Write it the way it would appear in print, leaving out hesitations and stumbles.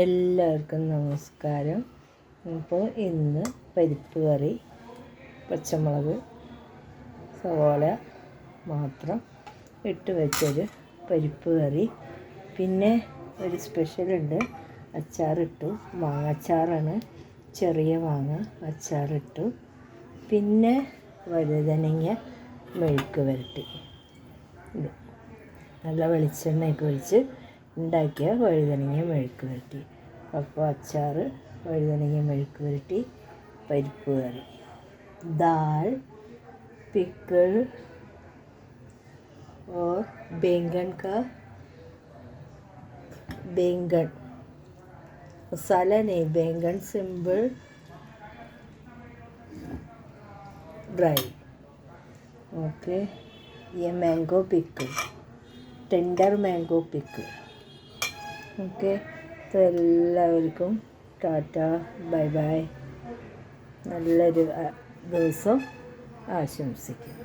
എല്ലാവർക്കും നമസ്കാരം. ഇപ്പോൾ ഇന്ന് പരിപ്പ് കറി, പച്ചമുളക്, സവോള മാത്രം ഇട്ട് വെച്ചൊരു പരിപ്പ് കറി. പിന്നെ ഒരു സ്പെഷ്യലുണ്ട്, അച്ചാറിട്ടു. മാങ്ങ അച്ചാറാണ്, ചെറിയ മാങ്ങ അച്ചാറിട്ടു. പിന്നെ വഴുതനങ്ങ മെഴുക്ക് വരട്ടി. ഇത് നല്ല വെളിച്ചെണ്ണയൊക്കെ ഒഴിച്ച് ഉണ്ടാക്കിയ വഴുതനങ്ങ മെഴുക്ക് വരട്ടി. അപ്പോൾ അച്ചാർ, വഴുതനങ്ങ മെഴുക്ക് വരട്ടി, പരിപ്പ് കറി, ദാൽ, पिकल और बैंगन मसाला नहीं, बैंगन सिंपल ड्राई. ओके, ये mango pickle, tender mango pickle. Okay, അപ്പോൾ എല്ലാവർക്കും ടാറ്റ, ബൈ ബൈ. നല്ലൊരു ദിവസം ആശംസിക്കുന്നു.